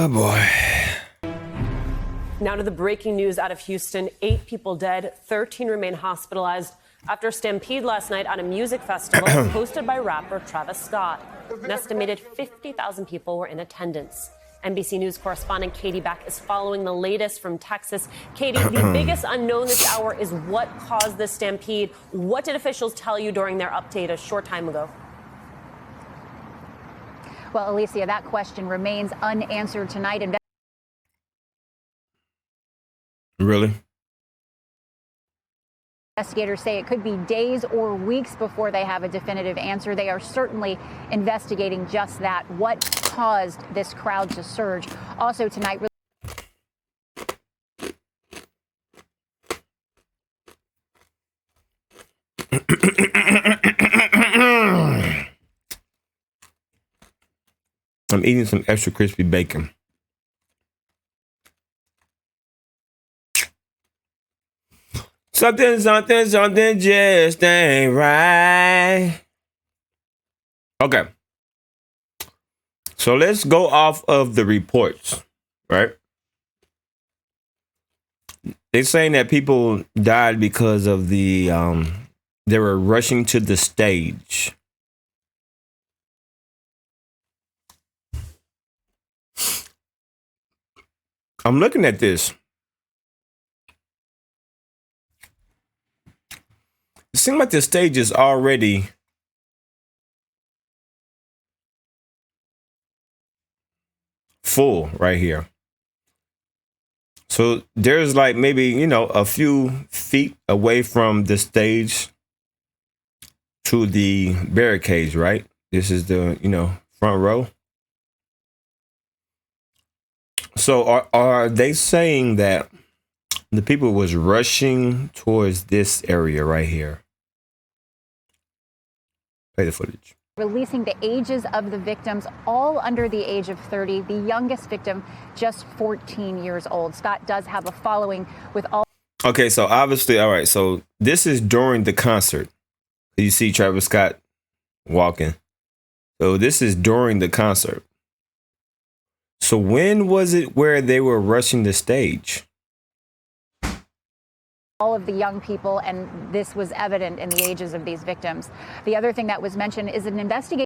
Oh, boy. Now to the breaking news out of Houston. 8 people dead, 13 remain hospitalized after a stampede last night at a music festival hosted by rapper Travis Scott. An estimated 50,000 people were in attendance. NBC News correspondent Katie Back is following the latest from Texas. Katie, the biggest unknown this hour is what caused this stampede. What did officials tell you during their update a short time ago? Well, Alicia, that question remains unanswered tonight. Really? Investigators say it could be days or weeks before they have a definitive answer. They are certainly investigating just that. What caused this crowd to surge? Also tonight. I'm eating some extra crispy bacon. Something just ain't right. Okay. So let's go off of the reports, right? They're saying that people died because of the, they were rushing to the stage. I'm looking at this. It seems like the stage is already full right here. So there's like maybe, you know, a few feet away from the stage to the barricades, right? This is the, you know, front row. So are they saying that the people was rushing towards this area right here? Play the footage. Releasing the ages of the victims, all under the age of 30. The youngest victim, just 14 years old. Scott does have a following with all. Okay, so obviously, all right. So this is during the concert. You see Travis Scott walking. So this is during the concert. So when was it where they were rushing the stage? All of the young people, and this was evident in the ages of these victims. The other thing that was mentioned is an investigation.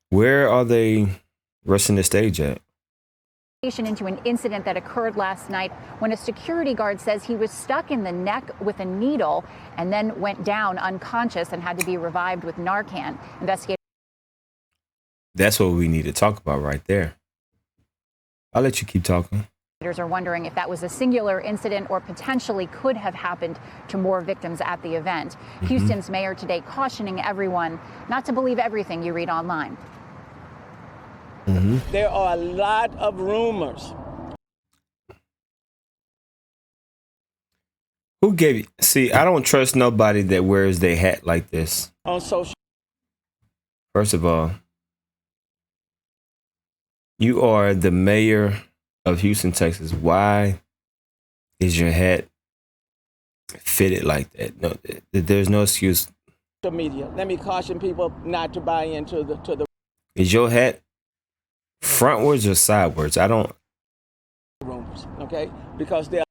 Where are they rushing the stage at? Into an incident that occurred last night when a security guard says he was stuck in the neck with a needle and then went down unconscious and had to be revived with Narcan. Investigators. That's what we need to talk about right there. I'll let you keep talking. Are wondering if that was a singular incident or potentially could have happened to more victims at the event. Houston's mayor today cautioning everyone not to believe everything you read online. There are a lot of rumors. Who gave you? See, I don't trust nobody that wears their hat like this. On social. First of all, you are the mayor of Houston, Texas. Why is your hat fitted like that? No, there's no excuse. Media. Let me caution people not to buy into the. Is your hat frontwards or sidewards? I don't. Rumors, okay? Because they are.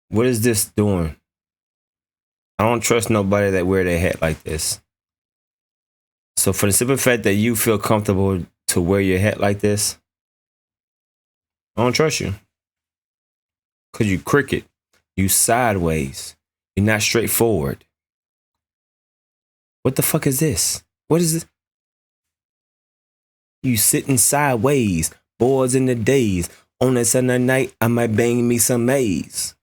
What is this doing? I don't trust nobody that wear their hat like this. So for the simple fact that you feel comfortable to wear your hat like this, I don't trust you. Because you crooked. You sideways. You're not straightforward. What the fuck is this? What is this? You sitting sideways. Boys in the days. On that Sunday night, I might bang me some maize.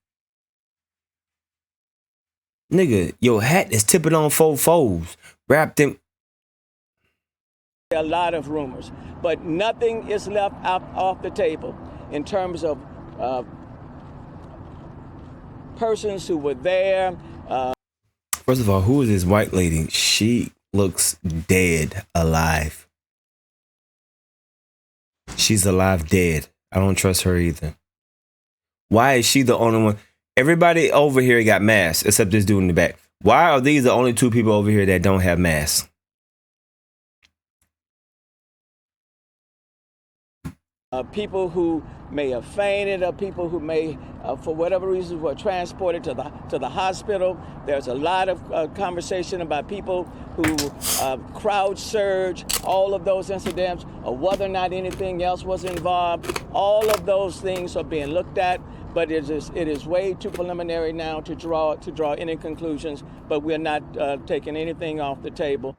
Nigga, your hat is tipping on 4 folds. Wrapped in. A lot of rumors, but nothing is left off the table in terms of persons who were there. First of all, who is this white lady? She looks dead alive. She's alive dead. I don't trust her either. Why is she the only one? Everybody over here got masks except this dude in the back. Why are these the only 2 people over here that don't have masks? People who may have fainted, or people who may, for whatever reason, were transported to the hospital. There's a lot of conversation about people who crowd surge, all of those incidents, or whether or not anything else was involved. All of those things are being looked at, but it is way too preliminary now to draw any conclusions. But we're not taking anything off the table.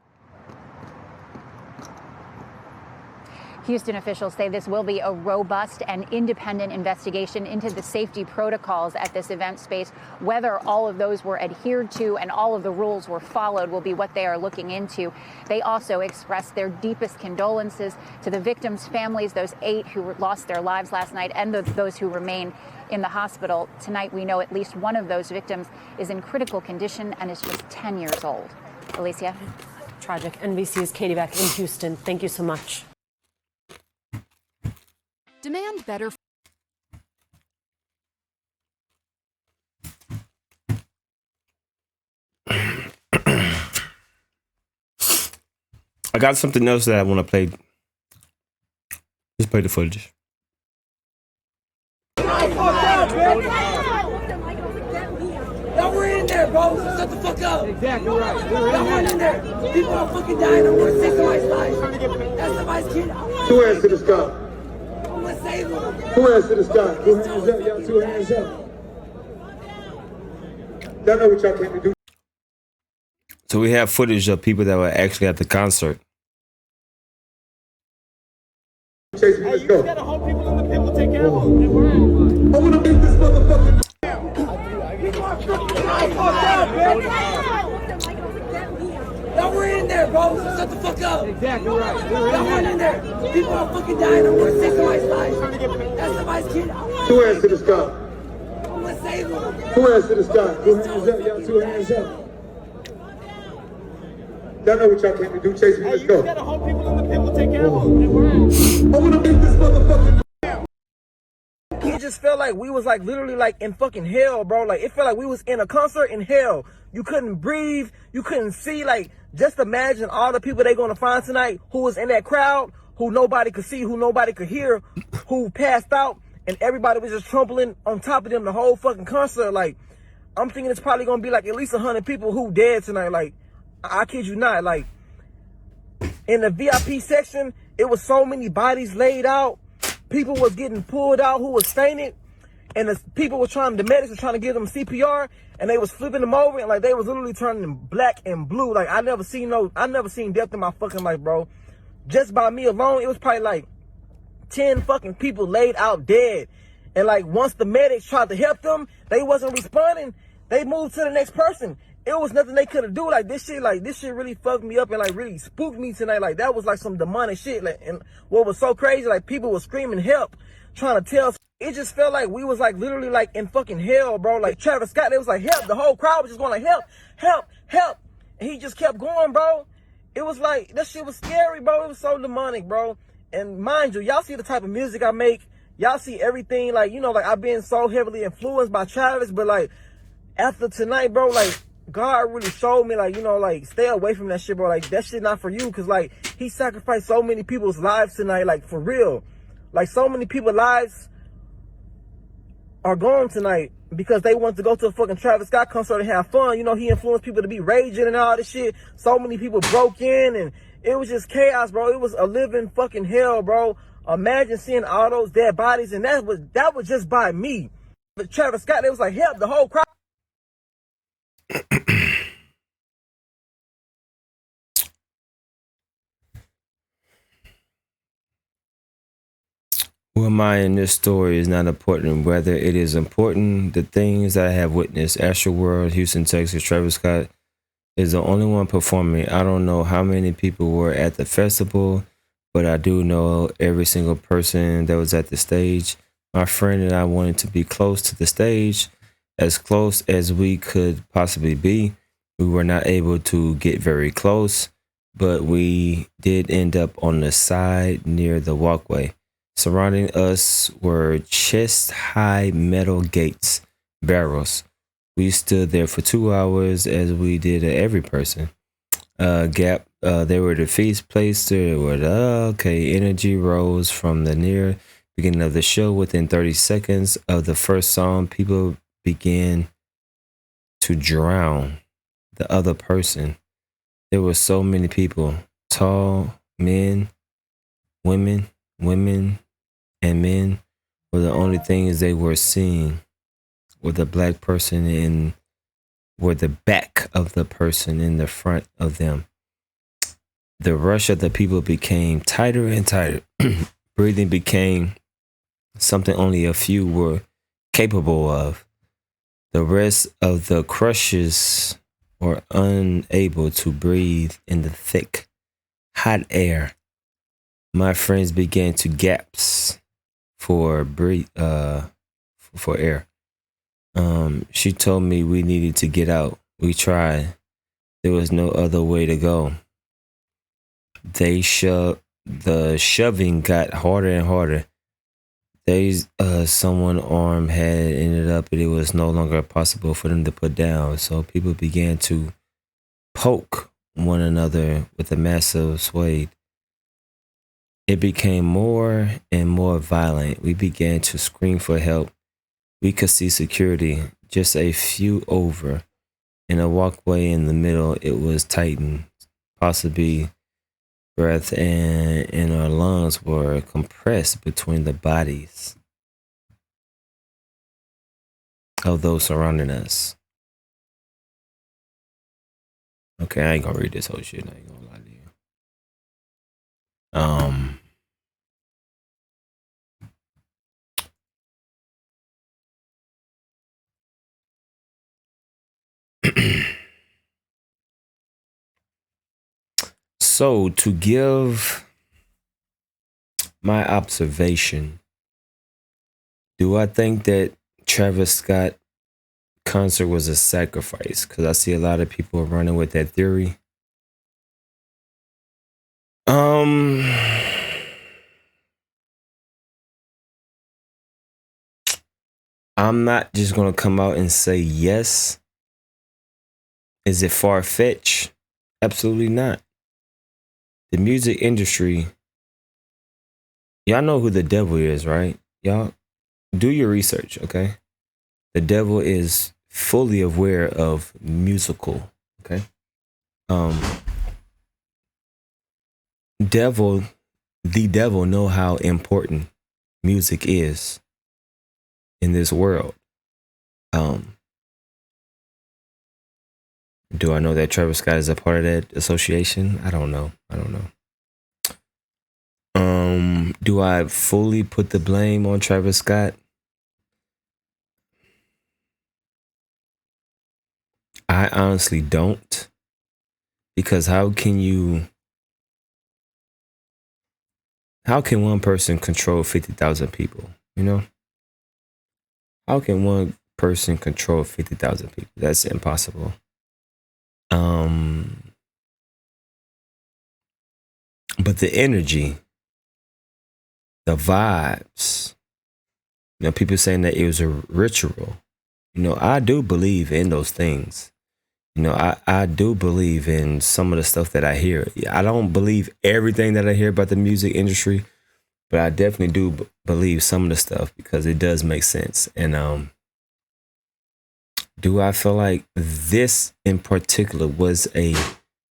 Houston officials say this will be a robust and independent investigation into the safety protocols at this event space. Whether all of those were adhered to and all of the rules were followed will be what they are looking into. They also expressed their deepest condolences to the victims' families, those 8 who lost their lives last night, and those who remain in the hospital. Tonight, we know at least one of those victims is in critical condition and is just 10 years old. Alicia? Tragic. NBC's Katie back in Houston. Thank you so much. Demand better. I got something else that I want to play. Just play the footage. No, we're in there, bro. Shut the fuck up. Exactly right. We're in there. People are fucking dying. I'm gonna save somebody's life. That's somebody's kid. Two hands to the sky. I'm gonna save them. Two hands to the sky. 2 hands up, y'all. 2 hands up. Y'all know what y'all came to do. So we have footage of people that were actually at the concert. Chase me, let's go. You gotta hold people in the pit. We'll take care of them. I wanna make this motherfucker. No, we're in there, bro. Shut the fuck up. Exactly right. We're in there. People are fucking dying. I'm gonna save somebody's life. That's somebody's kid. 2 hands to the sky. I'm gonna save them. 2 hands to the sky. 2 hands up, y'all. 2 hands up. Y'all know what y'all came to do. Chase me, let's You go. gotta hold people in the pit. We'll take care of them. I wanna make this motherfucker. It just felt like we was like literally like in fucking hell, bro. Like it felt like we was in a concert in hell. You couldn't breathe, you couldn't see. Like just imagine all the people they gonna find tonight who was in that crowd, who nobody could see, who nobody could hear, who passed out, and everybody was just trampling on top of them the whole fucking concert. Like I'm thinking it's probably gonna be like at least 100 people who dead tonight. Like I kid you not. Like in the VIP section, it was so many bodies laid out. People was getting pulled out who was fainted, and the medics were trying to give them CPR, and they was flipping them over, and like they was literally turning black and blue. Like I never seen death in my fucking life, bro. Just by me alone, it was probably like 10 fucking people laid out dead. And like once the medics tried to help them, they wasn't responding. They moved to the next person. It was nothing they could have do. Like this shit really fucked me up and like really spooked me tonight. Like that was like some demonic shit. Like, and what was so crazy, like people were screaming help, trying to tell. It just felt like we was like literally like in fucking hell, bro. Like Travis Scott, they was like help. The whole crowd was just going like help, help, help. And he just kept going, bro. It was like, that shit was scary, bro. It was so demonic, bro. And mind you, y'all see the type of music I make. Y'all see everything, like, you know, like I've been so heavily influenced by Travis, but like after tonight, bro, like God really showed me, like, you know, like stay away from that shit, bro. Like that shit not for you, cause like he sacrificed so many people's lives tonight, like for real. Like so many people's lives are gone tonight because they want to go to a fucking Travis Scott concert and have fun. You know, he influenced people to be raging and all this shit. So many people broke in and it was just chaos, bro. It was a living fucking hell, bro. Imagine seeing all those dead bodies, and that was just by me. But Travis Scott, they was like, help, the whole crowd. Who am I in this story is not important. Whether it is important, the things that I have witnessed, Astroworld, Houston, Texas, Travis Scott is the only one performing. I don't know how many people were at the festival, but I do know every single person that was at the stage. My friend and I wanted to be close to the stage, as close as we could possibly be. We were not able to get very close, but we did end up on the side near the walkway. Surrounding us were chest-high metal gates, barrels. We stood there for 2 hours, as we did every person. They were the feast placed. There were energy rose from the near Beginning of the show, within 30 seconds of the first song, people began to drown the other person. There were so many people, tall men, women, and men were the only things they were seeing. With the black person in, were the back of the person in the front of them. The rush of the people became tighter and tighter. Breathing became something only a few were capable of. The rest of the crushers were unable to breathe in the thick, hot air. My friends began to gasp for air. She told me we needed to get out. We tried. There was no other way to go. The shoving got harder and harder. Someone's arm had ended up, and it was no longer possible for them to put down. So people began to poke one another with a massive sword. It became more and more violent. We began to scream for help. We could see security just a few over. In a walkway in the middle, it was tightened. Possibly breath and our lungs were compressed between the bodies of those surrounding us. Okay, I ain't gonna read this whole shit. I ain't gonna lie to you. So, to give my observation, do I think that Travis Scott concert was a sacrifice? Because I see a lot of people running with that theory. I'm not just gonna come out and say yes. Is it far-fetched? Absolutely not. The music industry, y'all know who the devil is, right? Y'all do your research, okay? The devil is fully aware of musical, okay? The devil know how important music is in this world. Do I know that Travis Scott is a part of that association? I don't know. Do I fully put the blame on Travis Scott? I honestly don't. Because how can one person control 50,000 people? You know? How can one person control 50,000 people? That's impossible. But the energy, the vibes, people saying that it was a ritual. I do believe in those things. I do believe in some of the stuff that I hear. I don't believe everything that I hear about the music industry, but I definitely do believe some of the stuff because it does make sense. And do I feel like this in particular was a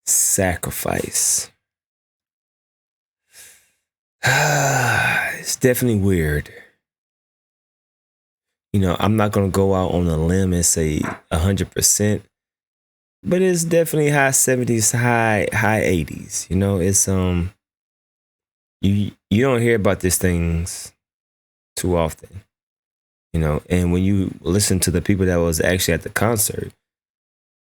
sacrifice? It's definitely weird. I'm not going to go out on a limb and say 100%, but it's definitely high 70s, high 80s. It's you don't hear about these things too often. And when you listen to the people that was actually at the concert,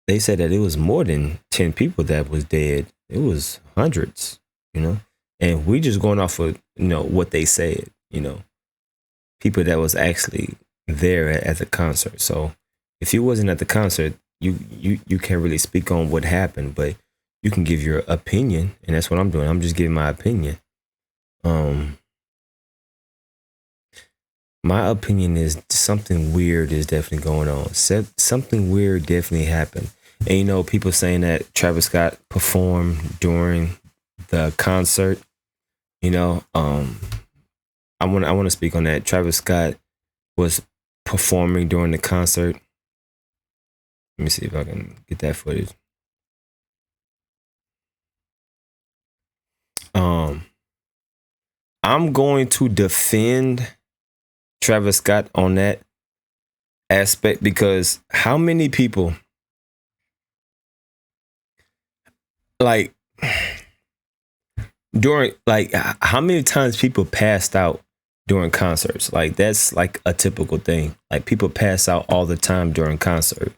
they said that it was more than 10 people that was dead. It was hundreds, and we just going off of, what they said, people that was actually there at the concert. So if you wasn't at the concert, you can't really speak on what happened, but you can give your opinion. And that's what I'm doing. I'm just giving my opinion. My opinion is something weird is definitely going on. Something weird definitely happened. And people saying that Travis Scott performed during the concert. I want to speak on that. Travis Scott was performing during the concert. Let me see if I can get that footage. I'm going to defend Travis Scott on that aspect because how many people like during like how many times people passed out during concerts? Like that's like a typical thing. Like people pass out all the time during concert.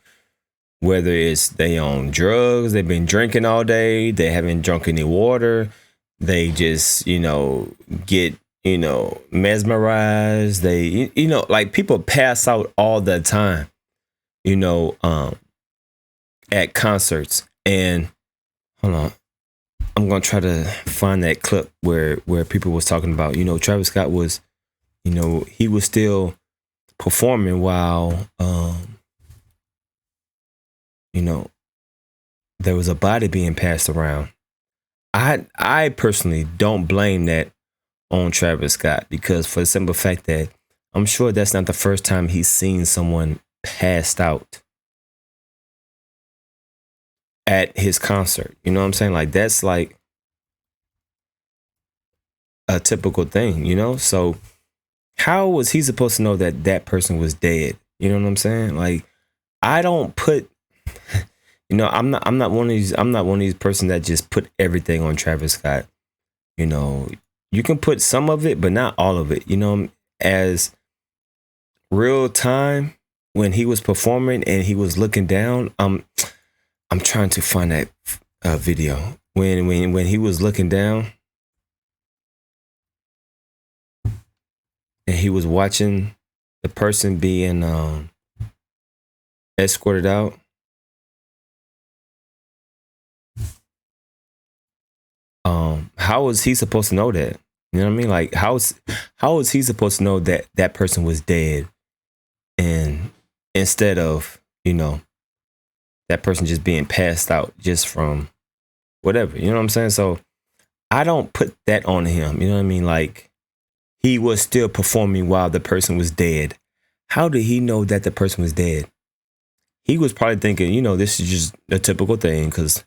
Whether it's they on drugs, they've been drinking all day, they haven't drunk any water, they just, get, mesmerized. They, like people pass out all the time, at concerts. And hold on, I'm going to try to find that clip where people was talking about, Travis Scott was, he was still performing while, there was a body being passed around. I personally don't blame that on Travis Scott because for the simple fact that I'm sure that's not the first time he's seen someone passed out at his concert. You know what I'm saying? Like that's like a typical thing, So how was he supposed to know that that person was dead? You know what I'm saying? Like I don't put I'm not one of these persons that just put everything on Travis Scott. You can put some of it, but not all of it. As real time when he was performing and he was looking down. I'm trying to find that video when he was looking down and he was watching the person being escorted out. How was he supposed to know that? You know what I mean? Like how is he supposed to know that that person was dead? And instead of, that person just being passed out just from whatever, you know what I'm saying? So I don't put that on him. You know what I mean? Like he was still performing while the person was dead. How did he know that the person was dead? He was probably thinking, this is just a typical thing because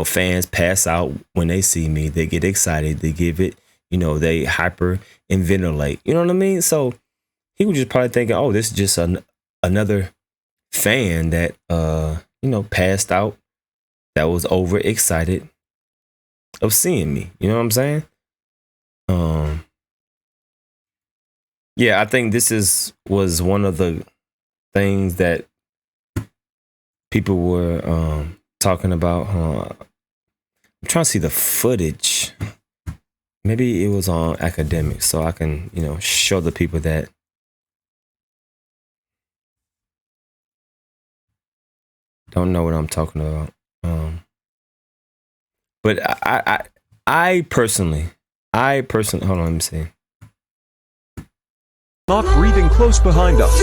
fans pass out when they see me. They get excited. They give it, they hyper and ventilate. You know what I mean? So he was just probably thinking, oh, this is just another fan that, passed out that was overexcited of seeing me. You know what I'm saying? Yeah, I think this was one of the things that people were talking about. I'm trying to see the footage. Maybe it was on Academic, so I can, show the people that. Don't know what I'm talking about. But I personally, hold on, let me see. Not breathing close behind us.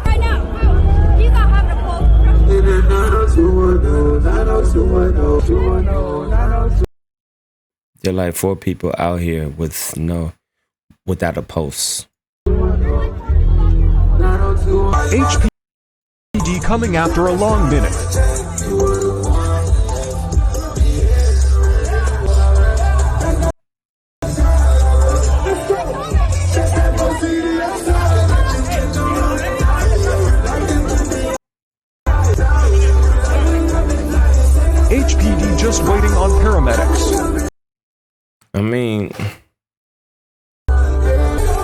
Right now, he's not having a pulse. There are like 4 people out here without a pulse. HPD coming after a long minute. HPD just waiting on paramedics. I mean,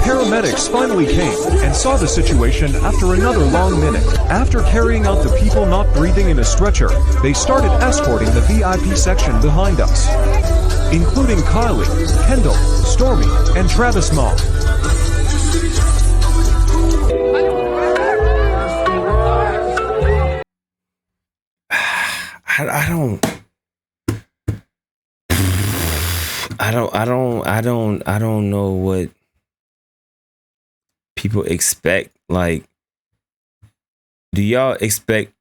paramedics finally came and saw the situation after another long minute. After carrying out the people not breathing in a stretcher, they started escorting the VIP section behind us, including Kylie, Kendall, Stormy, and Travis Mom. I don't know what people expect. Like, do y'all expect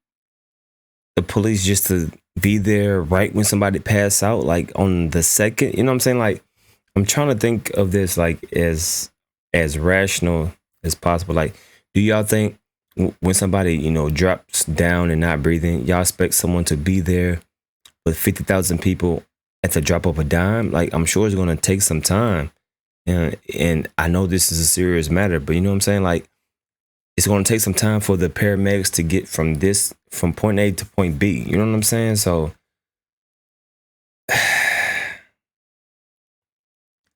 the police just to be there right when somebody pass out, like on the second? You know what I'm saying? Like, I'm trying to think of this like as rational as possible. Like, do y'all think when somebody, you know, drops down and not breathing, y'all expect someone to be there with 50,000 people at the drop of a dime? Like, I'm sure it's going to take some time. And I know this is a serious matter, but you know what I'm saying? Like, it's going to take some time for the paramedics to get from point A to point B. You know what I'm saying? So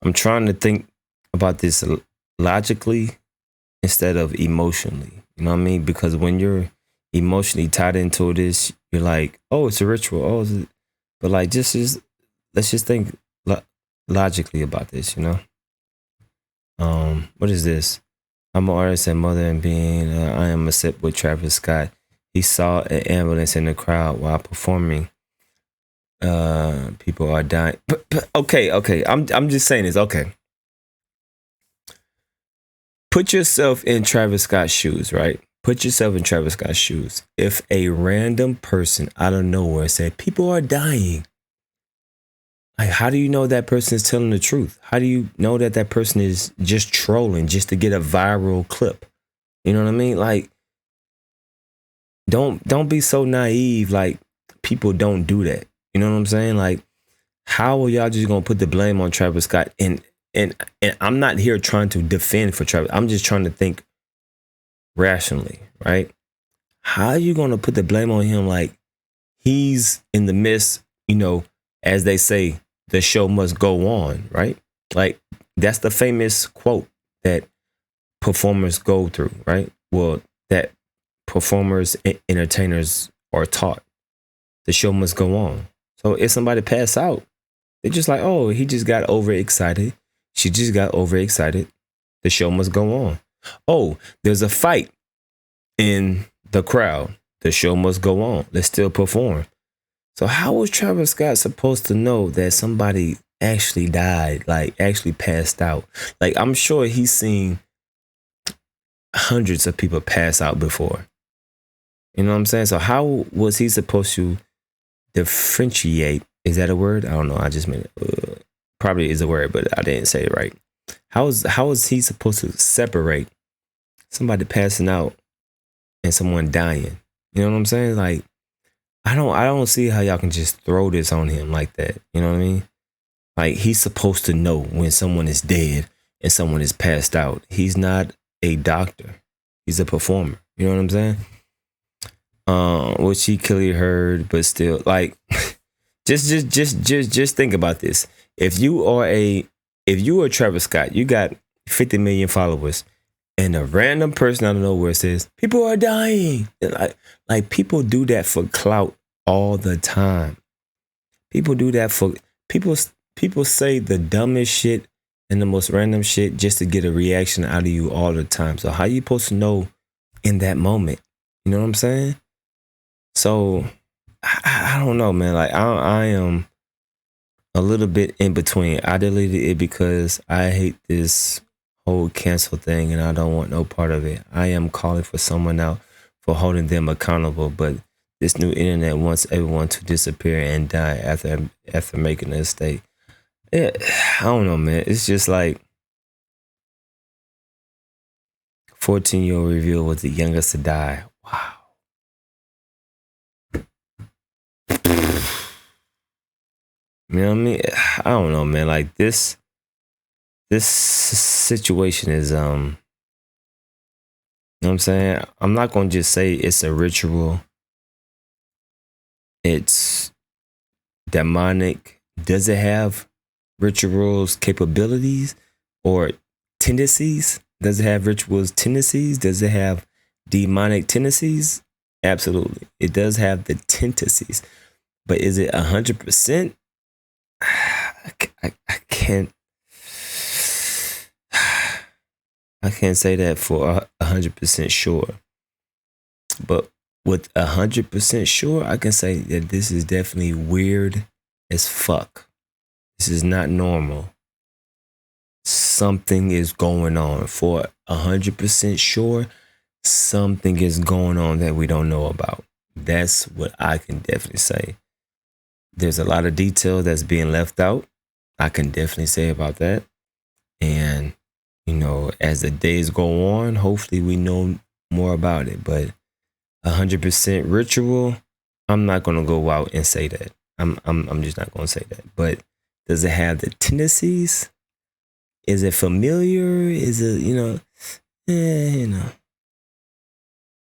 I'm trying to think about this logically instead of emotionally. You know what I mean? Because when you're emotionally tied into this, you're like, oh, it's a ritual. Oh, is it? But like, let's just think logically about this, you know? What is this? I'm an artist and mother and being. I am upset with Travis Scott. He saw an ambulance in the crowd while performing. People are dying. But okay. I'm just saying this. Okay. Put yourself in Travis Scott's shoes, right? Put yourself in Travis Scott's shoes. If a random person out of nowhere said, people are dying, like, how do you know that person is telling the truth? How do you know that that person is just trolling just to get a viral clip? You know what I mean? Like, don't be so naive. Like, people don't do that. You know what I'm saying? Like, how are y'all just gonna put the blame on Travis Scott? And I'm not here trying to defend for Travis. I'm just trying to think rationally, right? How are you gonna put the blame on him? Like, he's in the midst, you know, as they say, the show must go on, right? Like, that's the famous quote that performers go through, right? Well, that performers and entertainers are taught. The show must go on. So if somebody pass out, they're just like, oh, he just got overexcited. She just got overexcited. The show must go on. Oh, there's a fight in the crowd. The show must go on. Let's still perform. So how was Travis Scott supposed to know that somebody actually died, like actually passed out? Like, I'm sure he's seen hundreds of people pass out before. You know what I'm saying? So how was he supposed to differentiate? Is that a word? I don't know. I just made it. Probably is a word, but I didn't say it right. How is he supposed to separate somebody passing out and someone dying? You know what I'm saying? Like, I don't see how y'all can just throw this on him like that. You know what I mean? Like, he's supposed to know when someone is dead and someone is passed out. He's not a doctor. He's a performer. You know what I'm saying? Which he clearly heard, but still, like, just think about this. If you are Travis Scott, you got 50 million followers, and a random person out of nowhere says, people are dying. Like people do that for clout all the time. People do that for people say the dumbest shit and the most random shit just to get a reaction out of you all the time. So how you supposed to know in that moment? You know what I'm saying? So I don't know, man. Like, I am a little bit in between. I deleted it because I hate this whole cancel thing and I don't want no part of it. I am calling for someone out for holding them accountable, but this new internet wants everyone to disappear and die after making a mistake. I don't know, man. It's just like 14-year-old reveal was the youngest to die. Wow. You know what I mean? I don't know, man. Like, this situation is, you know what I'm saying? I'm not going to just say it's a ritual. It's demonic. Does it have rituals capabilities or tendencies? Does it have rituals tendencies? Does it have demonic tendencies? Absolutely. It does have the tendencies. But is it 100%? I can't say that for 100% sure. But with 100% sure, I can say that this is definitely weird as fuck. This is not normal. Something is going on. For 100% sure, something is going on that we don't know about. That's what I can definitely say. There's a lot of detail that's being left out. I can definitely say about that. And, you know, as the days go on, hopefully we know more about it. But 100% ritual, I'm not gonna go out and say that. I'm just not gonna say that. But does it have the tendencies? Is it familiar? Is it, you know, a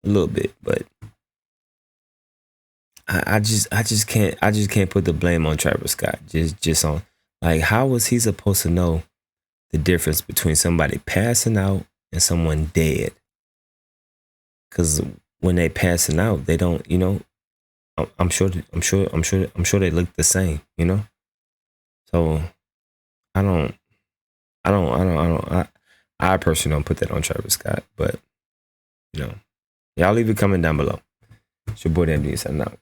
little bit, but I just can't put the blame on Travis Scott. Just on, like, how was he supposed to know the difference between somebody passing out and someone dead? Because when they passing out, they don't, you know, I'm sure they look the same, you know. So I personally don't put that on Travis Scott, but you know, y'all leave a comment down below. It's your boy Anthony, signing out.